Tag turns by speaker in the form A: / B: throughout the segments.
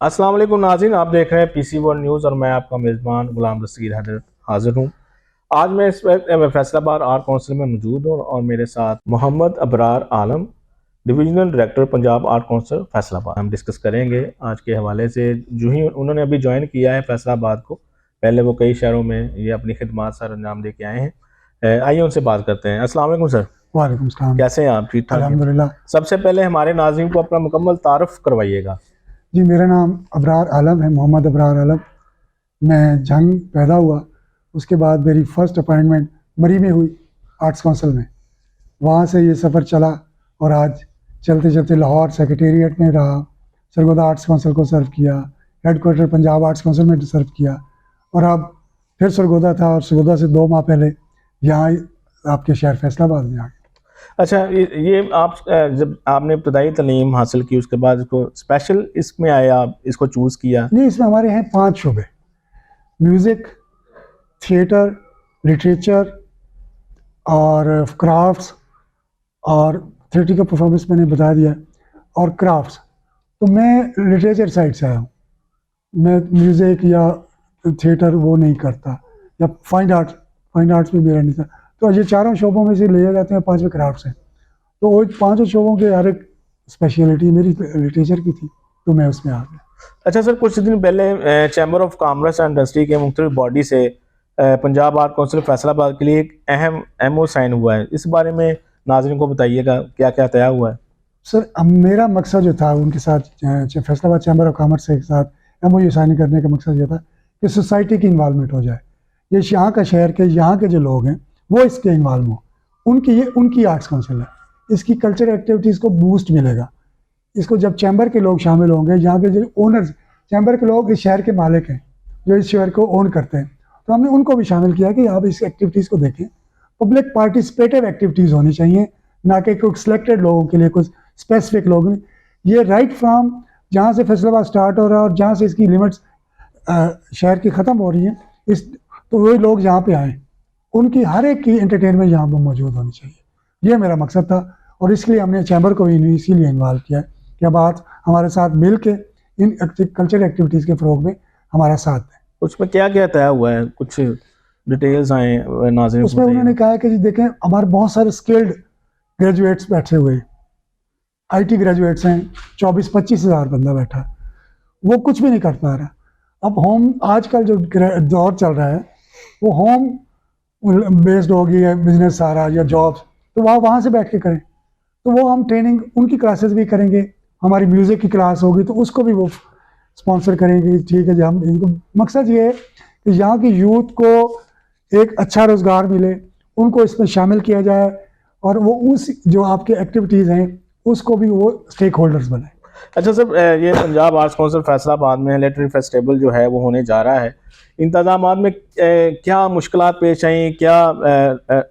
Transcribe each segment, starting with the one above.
A: अस्सलाम वालेकुम नाज़रीन, आप देख रहे हैं पीसी वर्ल्ड न्यूज़ और मैं आपका मेज़बान गुलाम रसीद हैदर हाजिर हूँ। आज मैं इस वक्त फैसलाबाद आर्ट काउंसिल में मौजूद हूँ और मेरे साथ Mohammad Abrar Alam, divisional director Punjab art council Faisalabad. हम डिस्कस करेंगे आज के हवाले से। जो ही उन्होंने अभी ज्वाइन किया है फैसलाबाद को, पहले वो कई शहरों में ये अपनी खिदमात सर अंजाम दे के आए हैं। आइए उनसे बात करते हैं। अस्सलाम वालेकुम सर।
B: वालेकुम सलाम।
A: कैसे हैं आप? ठीक ठाक हैं?
B: अल्हम्दुलिल्लाह।
A: सबसे पहले हमारे नाज़रीन को अपना मुकम्मल तारुफ करवाइएगा।
B: जी, मेरा नाम अबरार आलम है, मोहम्मद अबरार आलम। मैं जंग पैदा हुआ, उसके बाद मेरी फ़र्स्ट अपॉइंटमेंट मरी में हुई आर्ट्स काउंसिल में। वहाँ से ये सफ़र चला और आज चलते चलते लाहौर सेक्रेटेरिएट में रहा, सरगोदा आर्ट्स काउंसिल को सर्व किया, हेडक्वार्टर पंजाब आर्ट्स काउंसिल में सर्व किया और अब फिर सरगोदा था और सरगोदा से 2 माह पहले यहाँ आपके शहर फैसलाबाद में आ गया।
A: अच्छा, ये आप जब आपने इब्तदाई तालीम हासिल की उसके बाद इसको स्पेशल इसमें आए, आप इसको चूज़ किया?
B: नहीं, इसमें हमारे हैं 5 शोबे: म्यूज़िक, थिएटर, लिटरेचर और क्राफ्ट्स और थिएट्रिकल परफॉर्मेंस मैंने बता दिया और क्राफ्ट्स। तो मैं लिटरेचर साइड से आया हूँ। मैं म्यूज़िक या थिएटर वो नहीं करता, या फाइन आर्ट्स में मेरा नहीं था। तो ये चारों शोबों में से लिए जाते हैं, 5 क्राफ्ट्स हैं। तो वो पाँचों शोबों के हर एक स्पेशलिटी मेरी लिटरेचर की थी, तो मैं उसमें आ गया।
A: अच्छा सर, कुछ दिन पहले chamber of commerce and industry के मुख्तलिफ बॉडी से पंजाब आर्ट काउंसिल फैसलाबाद के लिए एक अहम एमओ साइन हुआ है। इस बारे में नाज़रीन को बताइएगा, क्या क्या तय हुआ है?
B: सर, मेरा मकसद जो था उनके साथ, फैसलाबाद चैम्बर ऑफ कॉमर्स के साथ एमओयू साइन करने का मकसद ये था कि सोसाइटी की इन्वॉल्वमेंट हो जाए। ये यहाँ का शहर के यहाँ के जो लोग हैं वो इसके इन्वॉल्व हों। उनकी आर्ट्स काउंसिल है, इसकी कल्चरल एक्टिविटीज़ को बूस्ट मिलेगा। इसको जब चैम्बर के लोग शामिल होंगे, यहाँ के जो ओनर्स, चैम्बर के लोग इस शहर के मालिक हैं जो इस शहर को ओन करते हैं, तो हमने उनको भी शामिल किया कि आप इस एक्टिविटीज़ को देखें। पब्लिक पार्टिसिपेटिव एक्टिविटीज़ होनी चाहिए, ना कि कुछ सिलेक्टेड लोगों के लिए, कुछ स्पेसिफिक लोग नहीं। ये राइट फ्राम जहाँ से फैसलाबाद स्टार्ट हो रहा है और जहाँ से इसकी लिमिट्स शहर की ख़त्म हो रही हैं, तो वही लोग यहाँ पे आएँ, उनकी हर एक की एंटरटेनमेंट यहाँ पर मौजूद होनी चाहिए। ये मेरा मकसद था और इसलिए हमने चैम्बर को भी इसीलिए इन्वॉल्व किया है कि अब आप हमारे साथ मिल के इन कल्चरल एक्टिविटीज़ के फ़रोग में हमारा साथ दें।
A: उसमें क्या क्या तय हुआ है? कुछ डिटेल्स आए नाज़रीन?
B: उसमें उन्होंने कहा है कि जी देखें, हमारे बहुत सारे स्किल्ड ग्रेजुएट्स बैठे हुए, आईटी ग्रेजुएट्स हैं, 24-25 हज़ार बंदा बैठा, वो कुछ भी नहीं कर पा रहा। अब होम, आजकल जो दौर चल रहा है वो होम बेस्ड हो गई है, बिजनेस सारा या जॉब्स, तो वहाँ से बैठ के करें। तो वो हम ट्रेनिंग, उनकी क्लासेस भी करेंगे। हमारी म्यूज़िक की क्लास होगी तो उसको भी वो स्पॉन्सर करेंगे। ठीक है जी, हम इनको, मकसद ये है कि यहाँ की यूथ को एक अच्छा रोज़गार मिले, उनको इसमें शामिल किया जाए और वो उस जो आपके एक्टिविटीज़ हैं उसको भी वो स्टेक होल्डर्स बनाए।
A: अच्छा सर, ये पंजाब आर्ट्स काउंसिल फैसलाबाद में लिटरेरी फेस्टिवल जो है वो होने जा रहा है। इंतजामात में क्या मुश्किलात पेश आई? क्या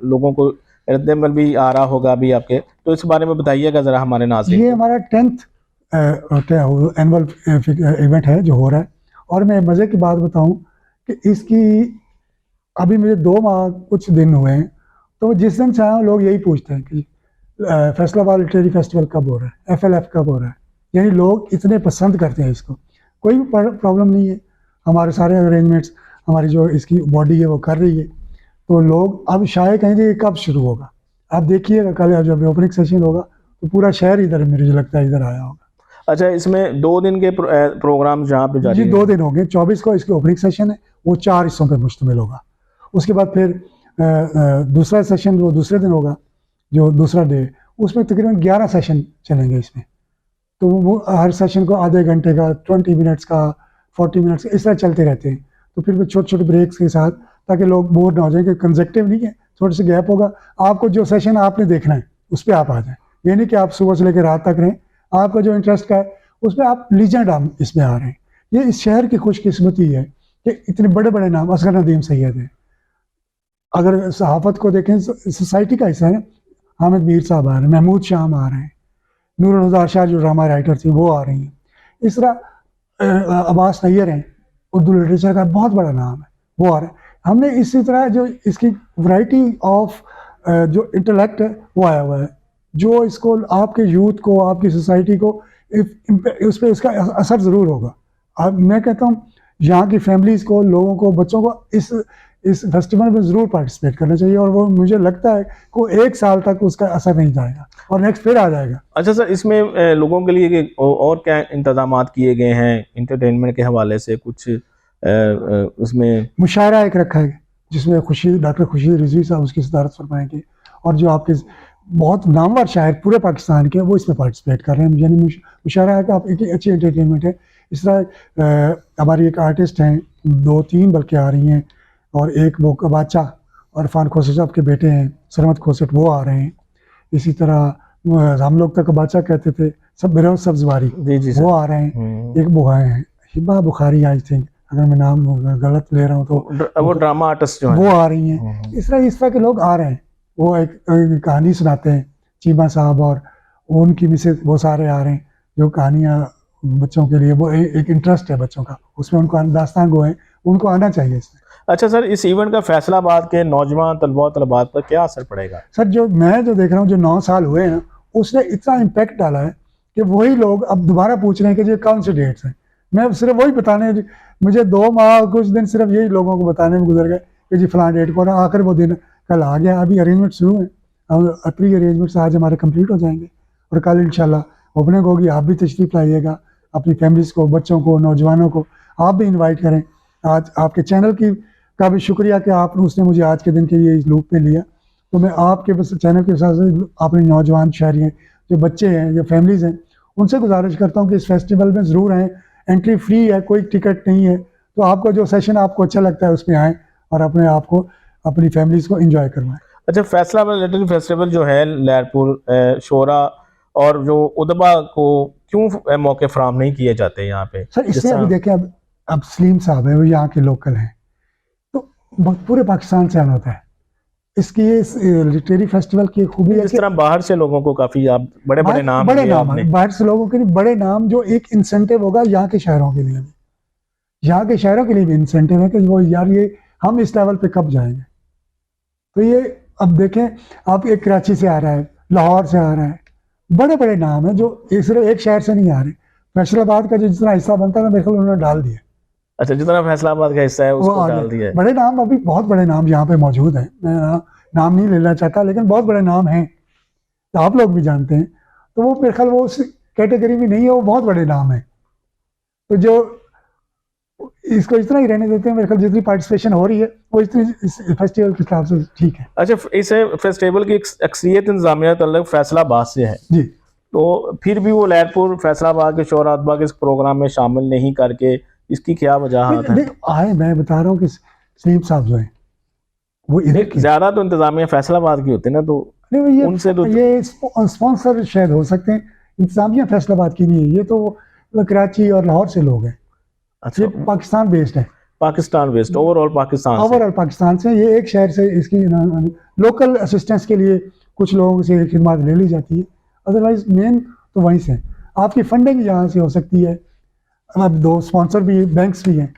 A: लोगों को रद्दमल भी आ रहा होगा अभी आपके, तो इस बारे में बताइएगा ज़रा हमारे नाज़रीन।
B: ये हमारा 10th एनुअल इवेंट है जो हो रहा है। और मैं मज़े की बात बताऊं कि इसकी अभी मुझे 2 माह कुछ दिन हुए हैं, तो जिस दिन से आया लोग यही पूछते हैं कि फैसलाबाद लिटरेरी फेस्टिवल कब हो रहा है, FLF कब हो रहा है। यानी लोग इतने पसंद करते हैं इसको, कोई भी प्रॉब्लम नहीं है। हमारे सारे अरेंजमेंट्स, हमारी जो इसकी बॉडी है वो कर रही है। तो लोग अब शायद कहेंगे कब शुरू होगा। आप देखिएगा, कल जब ओपनिंग सेशन होगा तो पूरा शहर इधर, मुझे लगता है इधर आया होगा।
A: अच्छा, इसमें 2 दिन के प्रोग्राम जहाँ पे जारी
B: जी,
A: है?
B: 2 दिन होंगे। 24 को इसकी ओपनिंग सेशन है, वो 4 हिस्सों पर मुश्तमिल होगा। उसके बाद फिर दूसरा सेशन वो दूसरे दिन होगा, जो दूसरा डे, उसमें तकरीबन 11 सेशन चलेंगे इसमें। तो वो हर सेशन को आधे घंटे का, 20 मिनट्स का, 40 मिनट्स का, इस तरह चलते रहते हैं। तो फिर वो छोटे छोटे ब्रेक्स के साथ, ताकि लोग बोर ना हो जाए, कि कंसेक्टिव नहीं है, थोड़े से गैप होगा। आपको जो सेशन आपने देखना है उस पर आप आ जाएँ। ये नहीं कि आप सुबह से लेकर रात तक रहें, आपका जो इंटरेस्ट का है उसमें आप लीजेंड हम इसमें आ रहे हैं। ये इस शहर की खुशकिस्मती है कि इतने बड़े बड़े नाम, असगर नदीम सैयद है, अगर सहाफ़त को देखें सोसाइटी का हिस्सा है, हामिद मीर साहब आ रहे हैं, महमूद शाम आ रहे हैं, नूर हुदा शाह जो ड्रामा राइटर थी वो आ रही हैं। इस तरह अब्बास नैयर हैं, उर्दू लिटरेचर का बहुत बड़ा नाम है, वो आ रहे हैं। हमने इसी तरह जो इसकी वैरायटी ऑफ जो इंटेलेक्ट है वो आया हुआ है, जो इसको आपके यूथ को, आपकी सोसाइटी को उस पर इसका असर ज़रूर होगा। अब मैं कहता हूँ यहाँ की फैमिलीज़ को, लोगों को, बच्चों को इस फेस्टिवल में ज़रूर पार्टिसिपेट करना चाहिए, और वो मुझे लगता है कि 1 साल तक उसका असर नहीं जाएगा और नेक्स्ट फिर आ जाएगा।
A: अच्छा सर, इसमें लोगों के लिए और क्या इंतजाम किए गए हैं इंटरटेनमेंट के हवाले से? कुछ उसमें
B: मुशायरा एक रखा है जिसमें डॉक्टर खुर्शीद रिजवी साहब उसकी सदारत फरमाएंगे, और जो आपके बहुत नामवर शायर पूरे पाकिस्तान के वो इसमें पार्टिसिपेट कर रहे हैं। यानी मुशायरा है कि आप एक अच्छी एंटरटेनमेंट है। इस तरह हमारी एक आर्टिस्ट हैं, 2-3 बल्कि आ रही हैं, और एक वो बादशाह और इरफान खोसट साहब के बेटे हैं सरमत खोसट, वो आ रहे हैं। इसी तरह हम लोग तक बादशाह कहते थे, सब बिरोज सब्जवारी,
A: जी
B: वो आ रहे हैं। एक वो हैं हिबा बुखारी, आई थिंक, अगर मैं नाम गलत ले रहा हूँ तो
A: वो ड्रामा आर्टिस्ट जो
B: वो
A: है
B: आ रही हैं। इस तरह के लोग आ रहे हैं। वो एक कहानी सुनाते हैं, चीमा साहब और उनकी मिसेज, वो सारे आ रहे हैं जो कहानियाँ बच्चों के लिए, वो एक इंटरेस्ट है बच्चों का, उसमें उनको दास्तान गो है, उनको आना चाहिए इसमें।
A: अच्छा सर, इस इवेंट का फैसलाबाद के नौजवान तलबा और तलबात पर क्या असर पड़ेगा?
B: सर जो मैं देख रहा हूँ, जो 9 साल हुए हैं, उसने इतना इम्पैक्ट डाला है कि वही लोग अब दोबारा पूछ रहे हैं कि ये कौन से डेट्स हैं। मैं सिर्फ वही बताने, मुझे 2 माह कुछ दिन सिर्फ यही लोगों को बताने में गुजर गए कि जी फलां डेट को, आकर वो दिन कल आ गया। अभी अरेंजमेंट शुरू है, और प्री अरेंजमेंट्स आज हमारे कंप्लीट हो जाएंगे, और कल इंशाल्लाह ओपनिंग होगी। आप भी तशरीफ़ लाइएगा, अपनी फैमिलीज़ को, बच्चों को, नौजवानों को आप भी इन्वाइट करें। आज आपके चैनल का भी शुक्रिया कि आपने उसने मुझे आज के दिन के ये लूप पे लिया। तो मैं आपके बस चैनल के साथ साथ अपने नौजवान शहरी हैं, जो बच्चे हैं, जो फैमिलीज़ हैं, उनसे गुजारिश करता हूँ कि इस फेस्टिवल में ज़रूर आएँ। एंट्री फ्री है, कोई टिकट नहीं है। तो आपको जो सेशन आपको अच्छा लगता है उसमें आएँ और अपने आप को, अपनी फैमिलीज़ को इंजॉय करवाएं।
A: अच्छा, फैसलाबाद लिटरेरी फेस्टिवल जो है लहरपुर शोरा और जो उदबा को क्यों मौके फराहम नहीं किए जाते यहाँ पे?
B: सर इसमें अभी देखें, अब सलीम साहब है, वो यहाँ के लोकल हैं, तो पूरे पाकिस्तान से आना होता है। इसकी इस लिटरेरी फेस्टिवल की खूबी है
A: जिस तरह बाहर से लोगों को काफी आप बड़े बड़े नाम
B: बाहर से लोगों के लिए बड़े नाम, जो एक इंसेंटिव होगा यहाँ के शहरों के लिए भी, यहाँ के शहरों के लिए भी इंसेंटिव है कि वो यार ये हम इस लेवल पे कब जाएंगे। तो ये अब देखें, आप एक कराची से आ रहा है, लाहौर से आ रहा है, बड़े बड़े नाम है जो सिर्फ एक शहर से नहीं आ रहे। फैसलाबाद का जो जितना हिस्सा बनता है मेरे ख्याल उन्होंने डाल दिया।
A: अच्छा, जितना फैसलाबाद का हिस्सा है उसको डाल दिया है।
B: बड़े नाम, अभी बहुत बड़े नाम यहाँ पे मौजूद हैं, मैं नाम नहीं लेना चाहता, लेकिन बहुत बड़े नाम हैं, तो आप लोग भी जानते हैं। तो वो मेरे ख्याल वो उस कैटेगरी में नहीं है, वो बहुत बड़े नाम है। तो जो इसको इतना ही रहने देते हैं, मेरे ख्याल जितनी पार्टिसिपेशन हो रही है वो इतनी इस फेस्टिवल के हिसाब से ठीक है।
A: अच्छा, इस फेस्टिवल की अक्सरियत इंतजामिया तल्लुक फैसलाबाद से है
B: जी,
A: तो फिर भी वो लहरपुर फैसलाबाद के शोरा उदबा के इस प्रोग्राम में शामिल नहीं करके इसकी क्या वजह है?
B: आए, मैं बता रहा हूँ कि सलीम साहब जो है वो इधर
A: ज्यादा तो इंतजामिया फैसलाबाद की होती है ना, तो
B: नहीं,
A: उनसे तो
B: ये स्पॉन्सर शायद हो सकते हैं, इंतजामिया फैसलाबाद की नहीं है। ये तो कराची और लाहौर से लोग हैं।
A: अच्छा,
B: ये पाकिस्तान बेस्ड है,
A: पाकिस्तान बेस्ड, ओवरऑल
B: पाकिस्तान से। ये एक शहर से इसकी लोकल असिस्टेंस के लिए कुछ लोगों से खिदमत ले ली जाती है, अदरवाइज मेन तो वहीं से। आपकी फंडिंग यहाँ से हो सकती है, अब 2 स्पॉन्सर भी, बैंक्स भी हैं,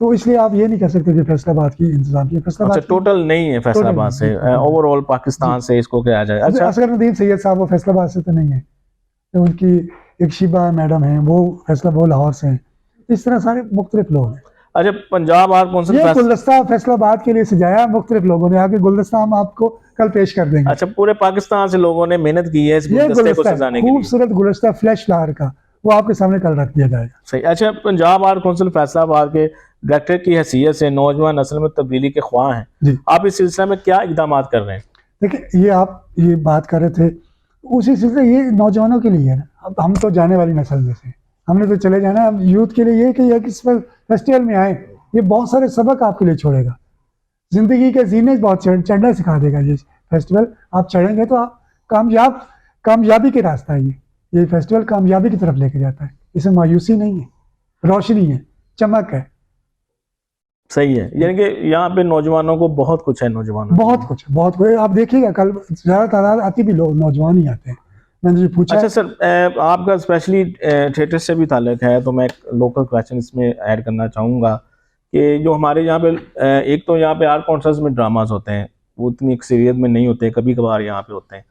B: तो इसलिए आप ये नहीं कह सकते कि फैसलाबाद की इंतजामिया फैसलाबाद
A: टोटल नहीं है फैसलाबाद से, ओवरऑल पाकिस्तान से इसको किया जाए। अच्छा,
B: असगर नदीम सैयद साहब वो फैसलाबाद से तो नहीं है, तो उनकी एक शिबा मैडम है, वो लाहौर से हैं। इस तरह सारे मुख्तलिफ लोग हैं।
A: अच्छा, पंजाब आर्ट कौंसिल
B: ये गुलदस्ता फैसलाबाद के लिए सजाया मुख्तलिफ लोगों ने, आगे गुलदस्ता हम आपको कल पेश कर देंगे।
A: अच्छा, पूरे पाकिस्तान से लोगों ने मेहनत की है इस गुलदस्ते को सजाने के लिए।
B: खूबसूरत गुलदस्ता फ्लैश फ्लावर का, वो आपके सामने कल रख दिया जाएगा।
A: सही। अच्छा, पंजाब आर्ट कौंसिल फैसलाबाद के डायरेक्टर की हैसियत से नौजवान नस्ल में तब्दीली के ख्वाह हैं,
B: जी,
A: आप इस सिलसिले में क्या इकदाम कर रहे हैं?
B: देखिए, ये आप ये बात कर रहे थे, उसी सिलसिले ये नौजवानों के लिए है ना। अब हम तो जाने वाली नस्ल में से, हमने तो चले जाना। अब यूथ के लिए ये कि किस फेस्टिवल में आए, ये बहुत सारे सबक आपके लिए छोड़ेगा, जिंदगी के जीने बहुत चढ़ना सिखा देगा ये फेस्टिवल। आप चढ़ेंगे तो आप कामयाबी के रास्ता है। ये फेस्टिवल कामयाबी की तरफ लेके जाता है, इसमें मायूसी नहीं है, रोशनी है, चमक है।
A: सही है, यानी कि यहाँ पे नौजवानों को बहुत कुछ है,
B: बहुत कुछ आप देखिएगा, कल ज़्यादा तादाद आती भी लोग नौजवान ही आते हैं, मैंने जो पूछा।
A: अच्छा सर, आपका स्पेशली थिएटर से भी ताल्लुक है, तो मैं एक लोकल क्वेश्चन इसमें ऐड करना चाहूँगा कि जो हमारे यहाँ पे एक तो यहाँ पे आर्ट कॉन्सर्ट्स में ड्रामाज होते हैं, वो इतनी अक्सरियत में नहीं होते, कभी कभार यहाँ पे होते हैं,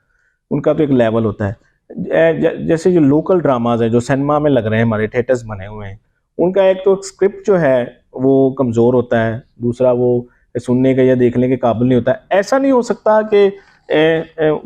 A: उनका तो एक लेवल होता है। जैसे जो लोकल ड्रामाज है जो सिनेमा में लग रहे हैं, हमारे थिएटर्स बने हुए हैं, उनका एक तो स्क्रिप्ट जो है वो कमज़ोर होता है, दूसरा वो सुनने के या देखने के काबिल नहीं होता है। ऐसा नहीं हो सकता कि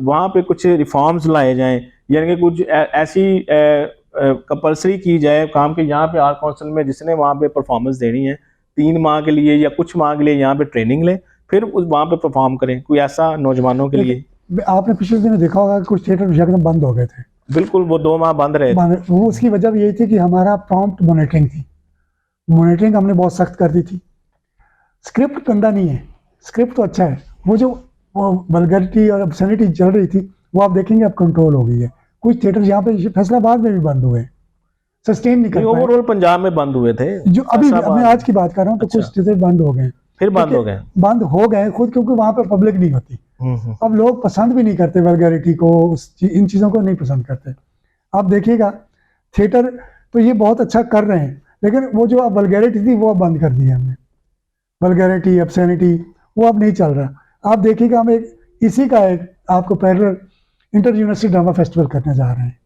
A: वहाँ पे कुछ रिफॉर्म्स लाए जाएं, यानी कि कुछ ऐसी कंपलसरी की जाए काम के यहाँ पे आर्ट काउंसिल में जिसने वहाँ पे परफॉर्मेंस देनी है 3 माह के लिए या कुछ माह के लिए यहाँ पे ट्रेनिंग लें, फिर उस वहाँ पे परफॉर्म करें, कोई ऐसा नौजवानों के लिए।
B: आपने पिछले दिनों देखा होगा कि कुछ थिएटर एकदम बंद हो गए थे।
A: बिल्कुल, वो 2 माह बंद रहे थे।
B: वो उसकी वजह भी यही थी कि हमारा प्रॉम्प्ट मॉनिटरिंग थी, मॉनिटरिंग हमने बहुत सख्त कर दी थी। स्क्रिप्ट गंदा नहीं है, स्क्रिप्ट तो अच्छा है, वो जो वल्गैरिटी और ऑब्सैनिटी चल रही थी वो आप देखेंगे अब कंट्रोल हो गई है। कुछ थिएटर यहाँ पे फैसलाबाद में भी बंद हुए, सस्टेन नहीं कर पाए।
A: ओवरऑल पंजाब में बंद हुए थे
B: जो अभी मैं आज की बात कर रहा हूँ, तो
A: अच्छा।
B: कुछ थिएटर बंद हो गए,
A: फिर बंद हो गए।
B: बंद हो गए खुद, क्योंकि वहां पर पब्लिक नहीं होती। अब लोग पसंद भी नहीं करते वल्गैरिटी को, इन चीज़ों को नहीं पसंद करते। आप देखिएगा थिएटर तो ये बहुत अच्छा कर रहे हैं, लेकिन वो जो अब वल्गैरिटी थी वो अब बंद कर दी है हमने। वल्गैरिटी, ऑब्सैनिटी वो अब नहीं चल रहा। आप देखिएगा हम एक इसी का एक आपको parallel inter university drama festival करने जा रहे हैं।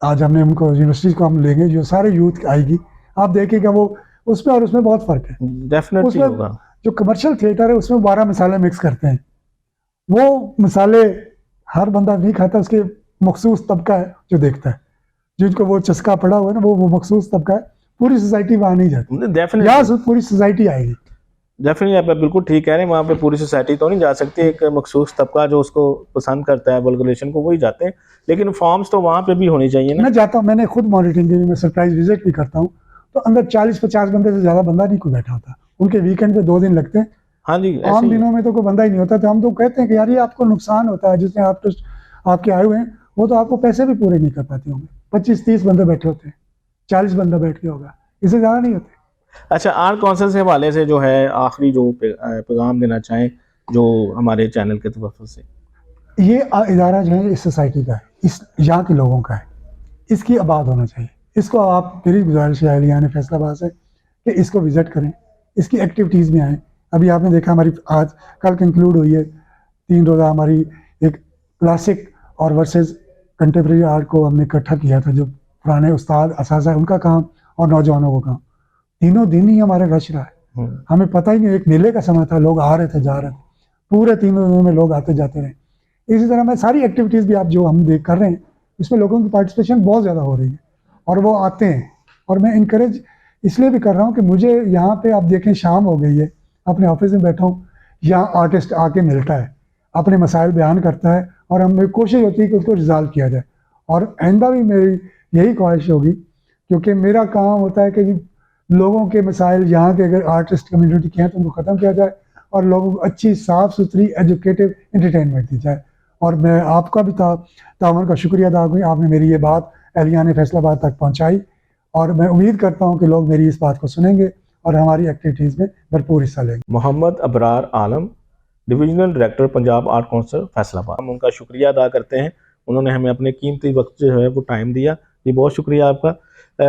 B: आज हमने उनको यूनिवर्सिटी को हम लेंगे, जो सारे यूथ आएगी, आप देखिएगा वो उसमें और उसमें बहुत फर्क है।
A: डेफिनेटली
B: उसमें
A: होगा।
B: जो कमर्शियल थिएटर है उसमें 12 मसाले मिक्स करते हैं, वो मसाले हर बंदा नहीं खाता, उसके मखसूस तबका है जो देखता है, जिनको वो चस्का पड़ा हुआ है ना, वो मखसूस तबका है। पूरी सोसाइटी वहाँ नहीं जाती,
A: डेफिनेटली
B: पूरी सोसाइटी आएगी।
A: डेफिनेटली आप बिल्कुल ठीक कह रहे हैं, वहाँ पे पूरी सोसाइटी तो नहीं जा सकती, एक मखसूस तबका जो उसको पसंद करता है वल्गुलेशन को वही जाते हैं, लेकिन फॉर्म्स तो वहाँ पे भी होनी चाहिए ना।
B: मैं जाता हूँ, मैंने खुद मॉनिटरिंग के लिए मैं सरप्राइज विजिट भी करता हूँ, तो अंदर 40-50 बंदे से ज़्यादा बंदा नहीं कोई बैठा होता। उनके वीकेंड पे 2 दिन लगते हैं,
A: हाँ जी,
B: आम दिनों में तो कोई बंदा ही नहीं होता। तो हम तो कहते हैं कि यार ये आपको नुकसान होता है, जिसने आप आपके आए हुए हैं वो तो आपको पैसे भी पूरे नहीं कर पाते होंगे। 25-30 बंदे बैठे होते हैं, 40 बंदा बैठ के होगा, इससे ज़्यादा नहीं होते।
A: अच्छा, आर्ट काउंसिल से हवाले से जो है आखिरी जो पैगाम देना चाहें जो हमारे चैनल के तरफ से।
B: ये इदारा जो है इस सोसाइटी का है, इस यहाँ के लोगों का है, इसकी आबाद होना चाहिए। इसको आप, मेरी गुजारिश है एहलियान फैसलाबाद से कि इसको विज़िट करें, इसकी एक्टिविटीज़ में आएँ। अभी आपने देखा हमारी आज कल कंक्लूड हुई है 3 रोज़ा हमारी एक क्लासिक और वर्सेस कंटेम्प्रेरी आर्ट को हमने इकट्ठा किया था, जो पुराने उस्ताद असाज़ा उनका काम और नौजवानों को काम, तीनों दिन ही हमारे रश रहा है। हमें पता ही नहीं, एक मेले का समय था, लोग आ रहे थे जा रहे थे, पूरे 3 दिनों में लोग आते जाते रहे। इसी तरह मैं सारी एक्टिविटीज़ भी आप जो हम देख कर रहे हैं, इसमें लोगों की पार्टिसिपेशन बहुत ज़्यादा हो रही है और वो आते हैं। और मैं इनकरेज इसलिए भी कर रहा हूँ कि मुझे यहाँ पे आप देखें शाम हो गई है, अपने ऑफिस में बैठा हूँ, यहाँ आर्टिस्ट आके मिलता है, अपने मसाइल बयान करता है और हमें कोशिश होती है कि उसको रिजॉल्व किया जाए। और आइंदा भी मेरी यही ख्वाहिश होगी, क्योंकि मेरा काम होता है कि लोगों के मसाइल यहाँ के अगर आर्टिस्ट कम्युनिटी के हैं तो उनको ख़त्म किया जाए और लोगों को अच्छी साफ़ सुथरी एजुकेटिव एंटरटेनमेंट दी जाए। और मैं आपका भी तावन का शुक्रिया अदा करूँ, आपने मेरी ये बात एहलियान फैसलाबाद तक पहुँचाई और मैं उम्मीद करता हूँ कि लोग मेरी इस बात को सुनेंगे और हमारी एक्टिविटीज़ में भरपूर हिस्सा लेंगे।
A: Mohammad Abrar Alam, divisional director Punjab art council Faisalabad, हम उनका शुक्रिया अदा करते हैं। उन्होंने हमें अपने कीमती वक्त जो है वो टाइम दिया, ये बहुत शुक्रिया आपका।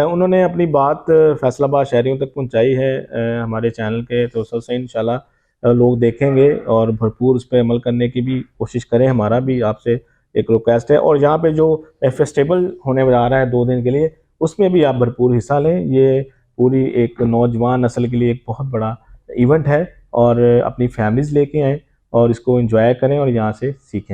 A: उन्होंने अपनी बात फैसलाबाद शहरियों तक पहुंचाई है। हमारे चैनल के तवज्जुह से इंशाल्लाह लोग देखेंगे और भरपूर उस पर अमल करने की भी कोशिश करें। हमारा भी आपसे एक रिक्वेस्ट है। और यहाँ पे जो फेस्टिवल होने जा रहा है 2 दिन के लिए, उसमें भी आप भरपूर हिस्सा लें। ये पूरी एक नौजवान नस्ल के लिए एक बहुत बड़ा इवेंट है और अपनी फैमिलीज़ लेके आएँ और इसको एंजॉय करें और यहाँ से सीखें।